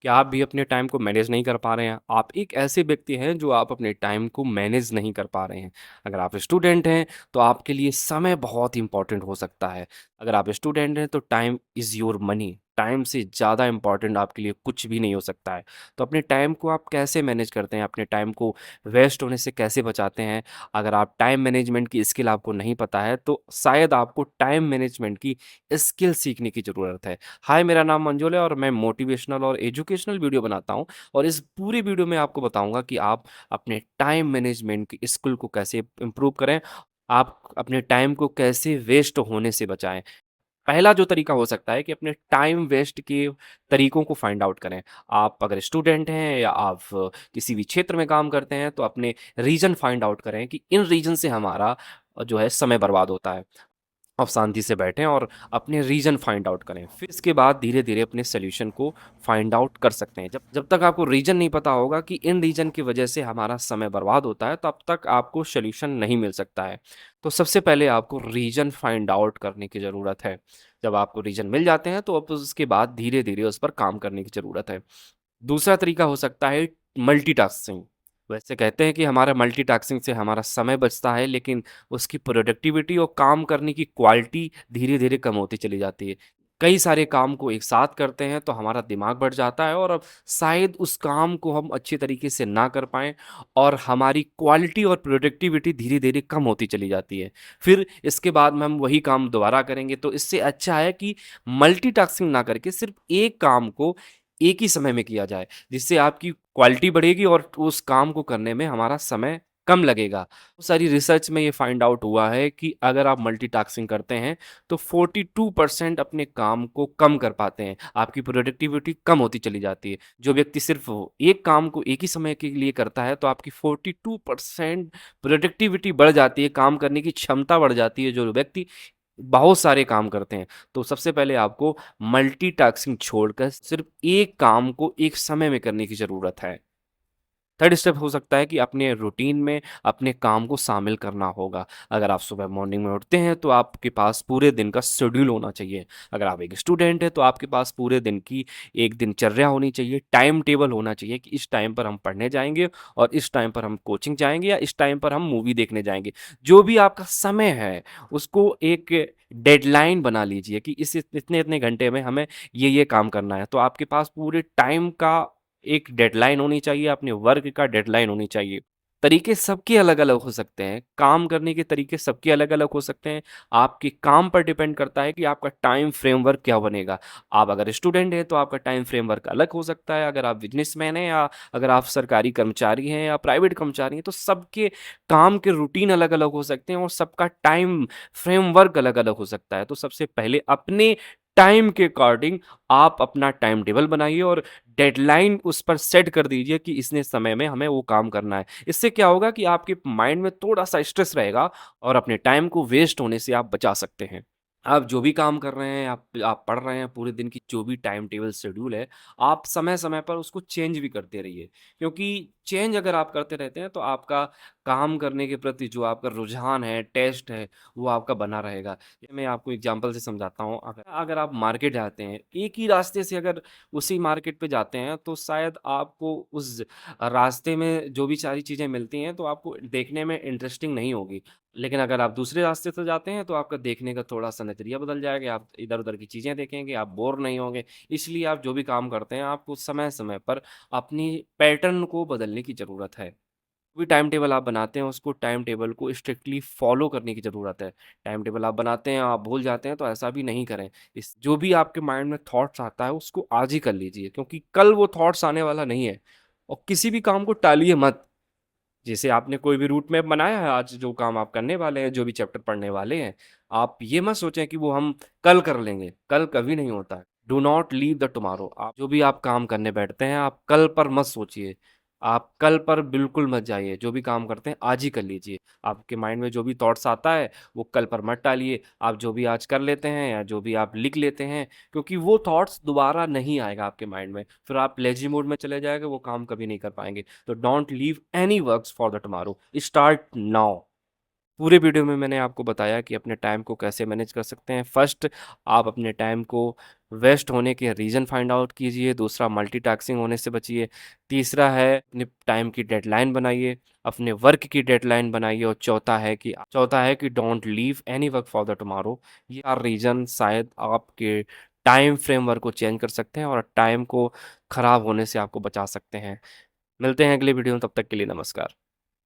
क्या आप भी अपने टाइम को मैनेज नहीं कर पा रहे हैं? आप एक ऐसे व्यक्ति हैं जो आप अपने टाइम को मैनेज नहीं कर पा रहे हैं। अगर आप स्टूडेंट हैं, तो आपके लिए समय बहुत इम्पोर्टेंट हो सकता है। अगर आप स्टूडेंट हैं, तो time is your money. Time से ज़्यादा इम्पोर्टेंट आपके लिए कुछ भी नहीं हो सकता है। तो अपने टाइम को आप कैसे मैनेज करते हैं? अपने टाइम को वेस्ट होने से कैसे बचाते हैं? अगर आप टाइम मैनेजमेंट की स्किल आपको नहीं पता है, तो शायद आपको टाइम मैनेजमेंट की स्किल सीखने की ज़रूरत है। हाय, मेरा नाम मंजुल है और मैं मोटिवेशनल और एजुकेशनल वीडियो बनाता हूँ और इस पूरी वीडियो में आपको बताऊंगा कि आप अपने टाइम मैनेजमेंट की स्किल को कैसे इम्प्रूव करें, आप अपने टाइम को कैसे वेस्ट होने से बचाएं। पहला जो तरीका हो सकता है कि अपने टाइम वेस्ट के तरीकों को फाइंड आउट करें। आप अगर स्टूडेंट हैं या आप किसी भी क्षेत्र में काम करते हैं, तो अपने रीजन फाइंड आउट करें कि इन रीजन से हमारा जो है समय बर्बाद होता है। आप शांति से बैठें और अपने रीज़न फाइंड आउट करें। फिर इसके बाद धीरे-धीरे अपने सॉल्यूशन को फाइंड आउट कर सकते हैं। जब जब तक आपको रीज़न नहीं पता होगा कि इन रीज़न की वजह से हमारा समय बर्बाद होता है, तब तक आपको सॉल्यूशन नहीं मिल सकता है। तो सबसे पहले आपको रीज़न फाइंड आउट करने की ज़रूरत है। जब आपको रीज़न मिल जाते हैं, तो अब उसके बाद धीरे-धीरे उस पर काम करने की ज़रूरत है। दूसरा तरीका हो सकता है मल्टीटास्किंग। वैसे कहते हैं कि हमारा मल्टीटास्किंग से हमारा समय बचता है, लेकिन उसकी प्रोडक्टिविटी और काम करने की क्वालिटी धीरे-धीरे कम होती चली जाती है। कई सारे काम को एक साथ करते हैं तो हमारा दिमाग बढ़ जाता है और अब शायद उस काम को हम अच्छे तरीके से ना कर पाएँ और हमारी क्वालिटी और प्रोडक्टिविटी धीरे-धीरे कम होती चली जाती है। फिर इसके बाद में हम वही काम दोबारा करेंगे, तो इससे अच्छा है कि मल्टीटास्किंग ना करके सिर्फ़ एक काम को एक ही समय में किया जाए, जिससे आपकी क्वालिटी बढ़ेगी और उस काम को करने में हमारा समय कम लगेगा। बहुत सारी रिसर्च में ये फाइंड आउट हुआ है कि अगर आप मल्टीटास्किंग करते हैं, तो 42% अपने काम को कम कर पाते हैं। आपकी प्रोडक्टिविटी कम होती चली जाती है। जो व्यक्ति सिर्फ़ एक काम को एक ही समय के लिए करता है, तो आपकी 42% प्रोडक्टिविटी बढ़ जाती है, काम करने की क्षमता बढ़ जाती है। जो व्यक्ति बहुत सारे काम करते हैं। तो सबसे पहले आपको मल्टीटास्किंग छोड़कर सिर्फ़ एक काम को एक समय में करने की ज़रूरत है। थर्ड स्टेप हो सकता है कि अपने रूटीन में अपने काम को शामिल करना होगा। अगर आप सुबह मॉर्निंग में उठते हैं, तो आपके पास पूरे दिन का शेड्यूल होना चाहिए। अगर आप एक स्टूडेंट हैं, तो आपके पास पूरे दिन की एक दिनचर्या होनी चाहिए, टाइम टेबल होना चाहिए कि इस टाइम पर हम पढ़ने जाएँगे और इस टाइम पर हम कोचिंग जाएँगे या इस टाइम पर हम मूवी देखने जाएँगे। जो भी आपका समय है, उसको एक डेडलाइन बना लीजिए कि इस इतने-इतने घंटे में हमें ये काम करना है। तो आपके पास पूरे टाइम का एक डेडलाइन होनी चाहिए, अपने वर्क का डेडलाइन होनी चाहिए। तरीके सबके अलग-अलग हो सकते हैं, काम करने के तरीके सबके अलग-अलग हो सकते हैं। आपके काम पर डिपेंड करता है कि आपका टाइम फ्रेमवर्क क्या बनेगा। आप अगर स्टूडेंट हैं, तो आपका टाइम फ्रेमवर्क अलग हो सकता है। अगर आप बिज़नेसमैन हैं या अगर आप सरकारी कर्मचारी हैं या प्राइवेट कर्मचारी हैं, तो सबके काम के रूटीन अलग-अलग हो सकते हैं और सबका टाइम फ्रेमवर्क अलग-अलग हो सकता है। तो सबसे पहले अपने टाइम के अकॉर्डिंग आप अपना टाइम टेबल बनाइए और डेडलाइन उस पर सेट कर दीजिए कि इतने समय में हमें वो काम करना है। इससे क्या होगा कि आपके माइंड में थोड़ा-सा स्ट्रेस रहेगा और अपने टाइम को वेस्ट होने से आप बचा सकते हैं। आप जो भी काम कर रहे हैं, आप पढ़ रहे हैं, पूरे दिन की जो भी टाइम टेबल शेड्यूल है, आप समय-समय पर उसको चेंज भी करते रहिए। क्योंकि चेंज अगर आप करते रहते हैं, तो आपका काम करने के प्रति जो आपका रुझान है, टेस्ट है, वो आपका बना रहेगा। ये मैं आपको एग्ज़ाम्पल से समझाता हूँ। अगर अगर आप मार्केट जाते हैं, एक ही रास्ते से अगर उसी मार्केट पे जाते हैं, तो शायद आपको उस रास्ते में जो भी सारी चीज़ें मिलती हैं, तो आपको देखने में इंटरेस्टिंग नहीं होगी। लेकिन अगर आप दूसरे रास्ते से जाते हैं, तो आपका देखने का थोड़ा-सा नज़रिया बदल जाएगा, आप इधर-उधर की चीज़ें देखेंगे, आप बोर नहीं होंगे। इसलिए आप जो भी काम करते हैं, आपको समय-समय पर अपनी पैटर्न को बदलने की ज़रूरत है। कोई टाइम टेबल आप बनाते हैं, उसको टाइम टेबल को स्ट्रिक्टली फ़ॉलो करने की ज़रूरत है। टाइम टेबल आप बनाते हैं, आप भूल जाते हैं, तो ऐसा भी नहीं करें। इस जो भी आपके माइंड में थॉट्स आता है, उसको आज ही कर लीजिए क्योंकि कल वो थॉट्स आने वाला नहीं है और किसी भी काम को टालिए मत। जैसे आपने कोई भी रूट मैप बनाया है, आज जो काम आप करने वाले हैं, जो भी चैप्टर पढ़ने वाले हैं, आप ये मत सोचें कि वो हम कल कर लेंगे, कल कभी नहीं होता है। Do not leave the tomorrow. आप जो भी आप काम करने बैठते हैं, आप कल पर मत सोचिए। आप कल पर बिल्कुल मत जाइए, जो भी काम करते हैं आज ही कर लीजिए। आपके माइंड में जो भी थॉट्स आता है, वो कल पर मत टालिए। आप जो भी आज कर लेते हैं या जो भी आप लिख लेते हैं, क्योंकि वो थॉट्स दोबारा नहीं आएगा आपके माइंड में। फिर आप लेज़ी मोड में चले जाएँगे, वो काम कभी नहीं कर पाएँगे। तो don't leave any works for the tomorrow, start now. पूरे वीडियो में मैंने आपको बताया कि अपने टाइम को कैसे मैनेज कर सकते हैं। फर्स्ट, आप अपने टाइम को वेस्ट होने के रीज़न फाइंड आउट कीजिए, दूसरा मल्टीटास्किंग होने से बचिए, तीसरा है अपने टाइम की डेडलाइन बनाइए, अपने वर्क की डेडलाइन बनाइए और चौथा है कि don't leave any work for the tomorrow. ये 4 रीज़न शायद आपके टाइम फ्रेमवर्क को चेंज कर सकते हैं और टाइम को खराब होने से आपको बचा सकते हैं। मिलते हैं अगले वीडियो में, तब तक के लिए नमस्कार।